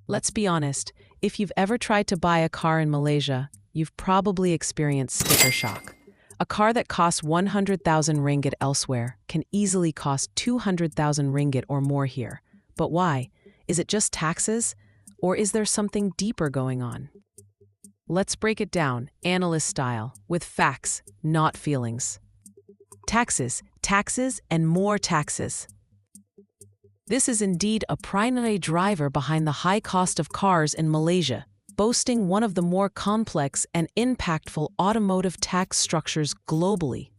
Let's be honest, if you've ever tried to buy a car in Malaysia, you've probably experienced sticker shock. A car that costs 100,000 ringgit elsewhere can easily cost 200,000 ringgit or more here. But why? Is it just taxes? Or is there something deeper going on? Let's break it down, analyst style, with facts, not feelings. Taxes, taxes, and more taxes. This is indeed a primary driver behind the high cost of cars in Malaysia, boasting one of the more complex and impactful automotive tax structures globally.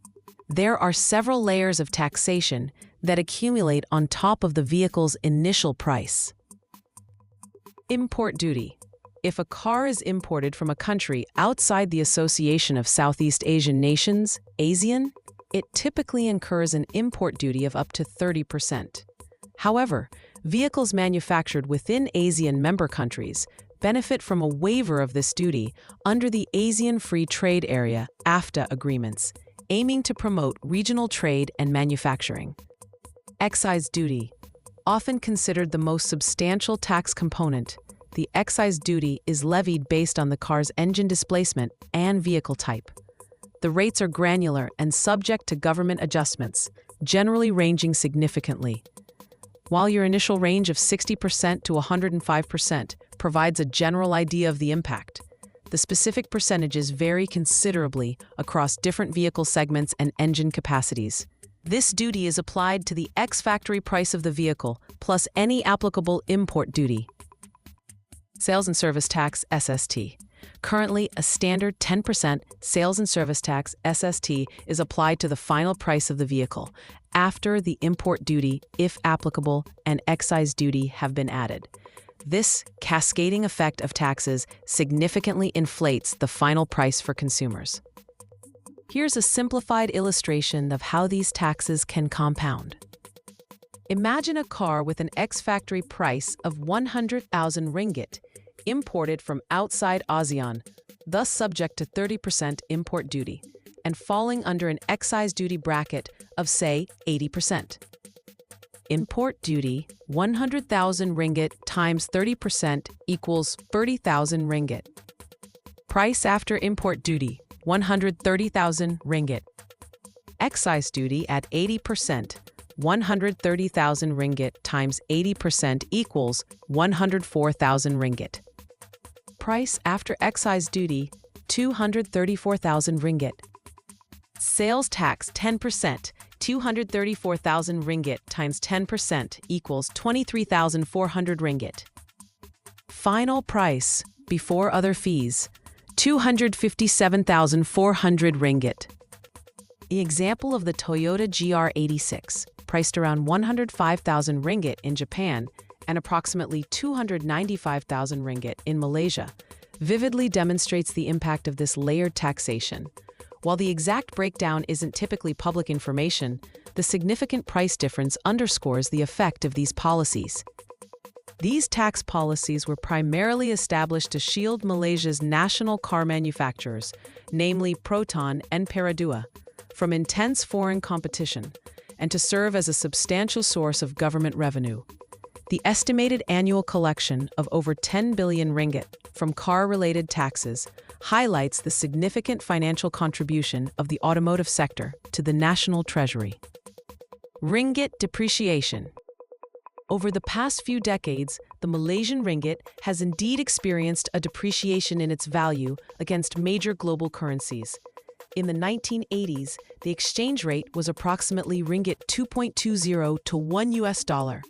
There are several layers of taxation that accumulate on top of the vehicle's initial price. Import duty. If a car is imported from a country outside the Association of Southeast Asian Nations, ASEAN, it typically incurs an import duty of up to 30%. However, vehicles manufactured within ASEAN member countries benefit from a waiver of this duty under the ASEAN Free Trade Area (AFTA) agreements, aiming to promote regional trade and manufacturing. Excise duty. Often considered the most substantial tax component, the excise duty is levied based on the car's engine displacement and vehicle type. The rates are granular and subject to government adjustments, generally ranging significantly. While your initial range of 60% to 105% provides a general idea of the impact, the specific percentages vary considerably across different vehicle segments and engine capacities. This duty is applied to the ex-factory price of the vehicle, plus any applicable import duty. Sales and Service Tax (SST). Currently, a standard 10% sales and service tax (SST) is applied to the final price of the vehicle, after the import duty, if applicable, and excise duty have been added. This cascading effect of taxes significantly inflates the final price for consumers. Here's a simplified illustration of how these taxes can compound. Imagine a car with an ex-factory price of 100,000 ringgit, imported from outside ASEAN, thus subject to 30% import duty, and falling under an excise duty bracket of, say, 80%. Import duty, 100,000 ringgit times 30% equals 30,000 ringgit. Price after import duty, 130,000 ringgit. Excise duty at 80%, 130,000 ringgit times 80% equals 104,000 ringgit. Price after excise duty, 234,000 ringgit. Sales tax 10%, 234,000 ringgit times 10% equals 23,400 ringgit. Final price, before other fees, 257,400 ringgit. The example of the Toyota GR86, priced around 105,000 ringgit in Japan and approximately 295,000 ringgit in Malaysia, vividly demonstrates the impact of this layered taxation. While the exact breakdown isn't typically public information, the significant price difference underscores the effect of these policies. These tax policies were primarily established to shield Malaysia's national car manufacturers, namely Proton and Perodua, from intense foreign competition, and to serve as a substantial source of government revenue. The estimated annual collection of over 10 billion ringgit from car-related taxes highlights the significant financial contribution of the automotive sector to the national treasury. Ringgit depreciation. Over the past few decades, the Malaysian ringgit has indeed experienced a depreciation in its value against major global currencies. In the 1980s, the exchange rate was approximately ringgit 2.20 to $1.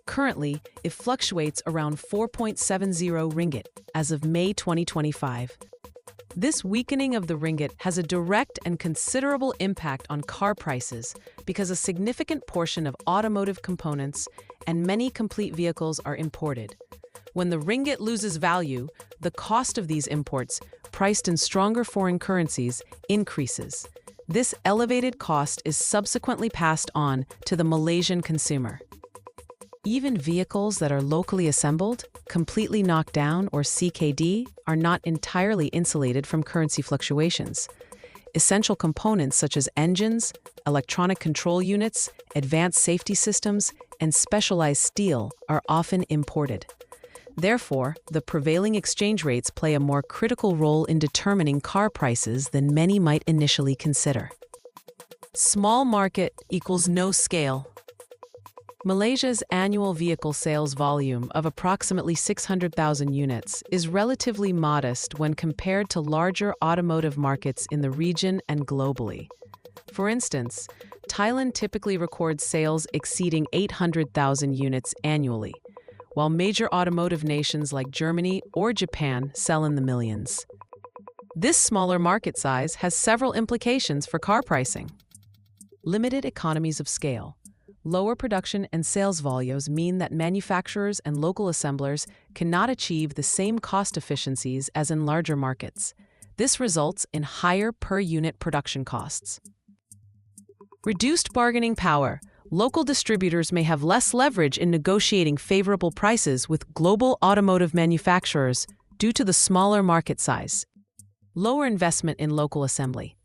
Currently, it fluctuates around 4.70 ringgit as of May 2025. This weakening of the ringgit has a direct and considerable impact on car prices because a significant portion of automotive components and many complete vehicles are imported. When the ringgit loses value, the cost of these imports, priced in stronger foreign currencies, increases. This elevated cost is subsequently passed on to the Malaysian consumer. Even vehicles that are locally assembled, completely knocked down, or CKD, are not entirely insulated from currency fluctuations. Essential components such as engines, electronic control units, advanced safety systems, and specialized steel are often imported. Therefore, the prevailing exchange rates play a more critical role in determining car prices than many might initially consider. Small market equals no scale. Malaysia's annual vehicle sales volume of approximately 600,000 units is relatively modest when compared to larger automotive markets in the region and globally. For instance, Thailand typically records sales exceeding 800,000 units annually, while major automotive nations like Germany or Japan sell in the millions. This smaller market size has several implications for car pricing. Limited economies of scale. Lower production and sales volumes mean that manufacturers and local assemblers cannot achieve the same cost efficiencies as in larger markets. This results in higher per-unit production costs. Reduced bargaining power. Local distributors may have less leverage in negotiating favorable prices with global automotive manufacturers due to the smaller market size. Lower investment in local assembly.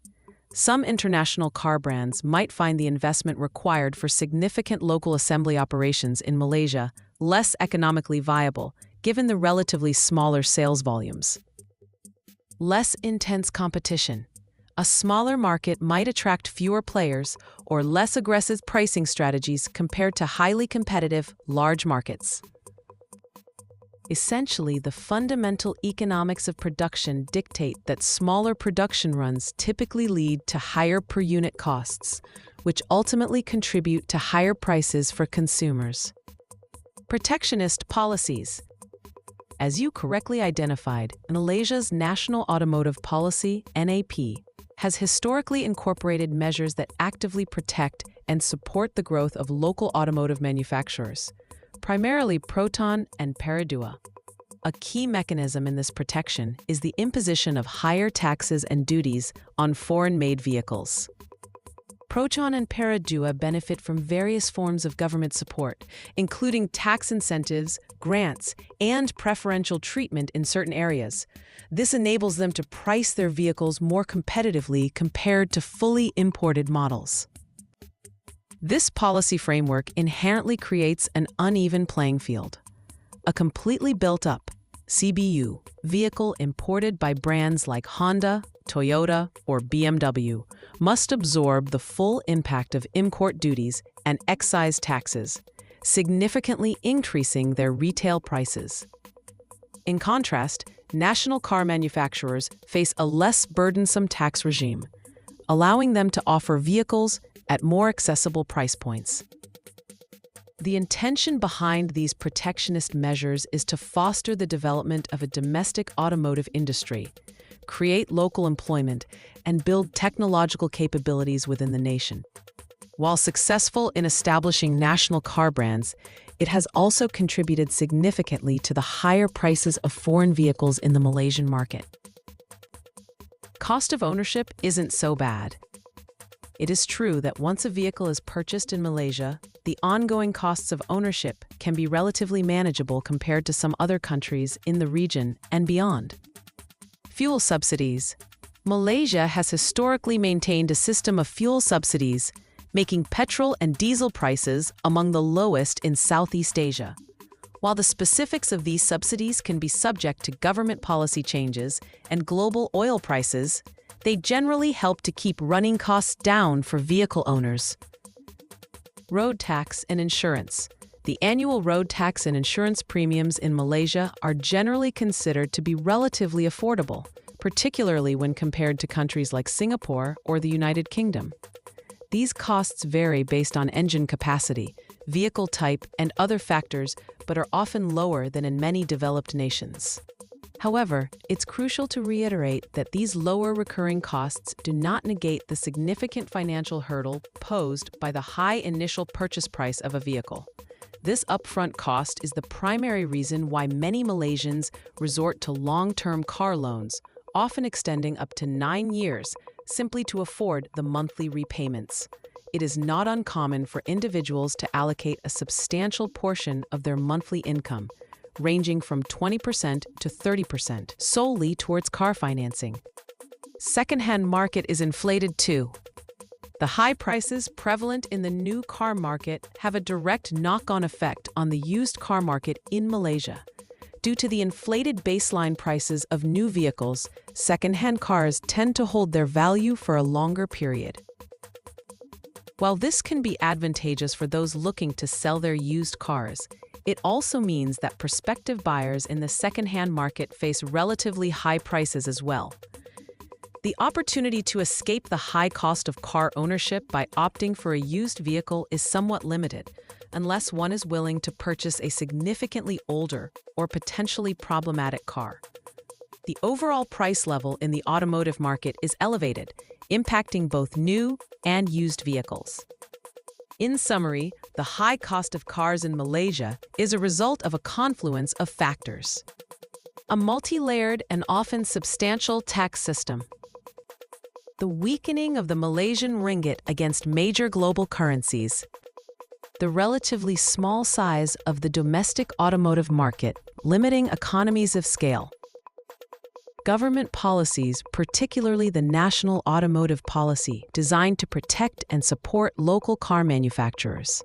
Some international car brands might find the investment required for significant local assembly operations in Malaysia less economically viable, given the relatively smaller sales volumes. Less intense competition. A smaller market might attract fewer players or less aggressive pricing strategies compared to highly competitive, large markets. Essentially, the fundamental economics of production dictate that smaller production runs typically lead to higher per-unit costs, which ultimately contribute to higher prices for consumers. Protectionist policies. As you correctly identified, Malaysia's National Automotive Policy, NAP, has historically incorporated measures that actively protect and support the growth of local automotive manufacturers, primarily Proton and Peradua. A key mechanism in this protection is the imposition of higher taxes and duties on foreign-made vehicles. Proton and Peradua benefit from various forms of government support, including tax incentives, grants, and preferential treatment in certain areas. This enables them to price their vehicles more competitively compared to fully imported models. This policy framework inherently creates an uneven playing field. A completely built-up CBU vehicle imported by brands like Honda, Toyota, or BMW must absorb the full impact of import duties and excise taxes, significantly increasing their retail prices. In contrast, national car manufacturers face a less burdensome tax regime, allowing them to offer vehicles at more accessible price points. The intention behind these protectionist measures is to foster the development of a domestic automotive industry, create local employment, and build technological capabilities within the nation. While successful in establishing national car brands, it has also contributed significantly to the higher prices of foreign vehicles in the Malaysian market. Cost of ownership isn't so bad. It is true that once a vehicle is purchased in Malaysia, the ongoing costs of ownership can be relatively manageable compared to some other countries in the region and beyond. Fuel subsidies. Malaysia has historically maintained a system of fuel subsidies, making petrol and diesel prices among the lowest in Southeast Asia. While the specifics of these subsidies can be subject to government policy changes and global oil prices, they generally help to keep running costs down for vehicle owners. Road tax and insurance. The annual road tax and insurance premiums in Malaysia are generally considered to be relatively affordable, particularly when compared to countries like Singapore or the United Kingdom. These costs vary based on engine capacity, vehicle type, and other factors, but are often lower than in many developed nations. However, it's crucial to reiterate that these lower recurring costs do not negate the significant financial hurdle posed by the high initial purchase price of a vehicle. This upfront cost is the primary reason why many Malaysians resort to long-term car loans, often extending up to 9 years, simply to afford the monthly repayments. It is not uncommon for individuals to allocate a substantial portion of their monthly income, ranging from 20% to 30%, solely towards car financing. Secondhand market is inflated too. The high prices prevalent in the new car market have a direct knock-on effect on the used car market in Malaysia. Due to the inflated baseline prices of new vehicles, secondhand cars tend to hold their value for a longer period. While this can be advantageous for those looking to sell their used cars, it also means that prospective buyers in the secondhand market face relatively high prices as well. The opportunity to escape the high cost of car ownership by opting for a used vehicle is somewhat limited, unless one is willing to purchase a significantly older or potentially problematic car. The overall price level in the automotive market is elevated, impacting both new and used vehicles. In summary, the high cost of cars in Malaysia is a result of a confluence of factors. A multi-layered and often substantial tax system. The weakening of the Malaysian ringgit against major global currencies. The relatively small size of the domestic automotive market, limiting economies of scale. Government policies, particularly the National Automotive Policy, designed to protect and support local car manufacturers.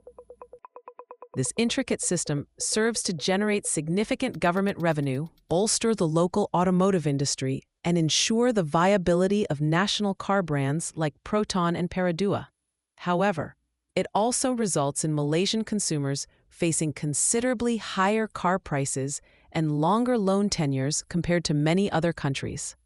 This intricate system serves to generate significant government revenue, bolster the local automotive industry, and ensure the viability of national car brands like Proton and Perodua. However, it also results in Malaysian consumers facing considerably higher car prices and longer loan tenures compared to many other countries.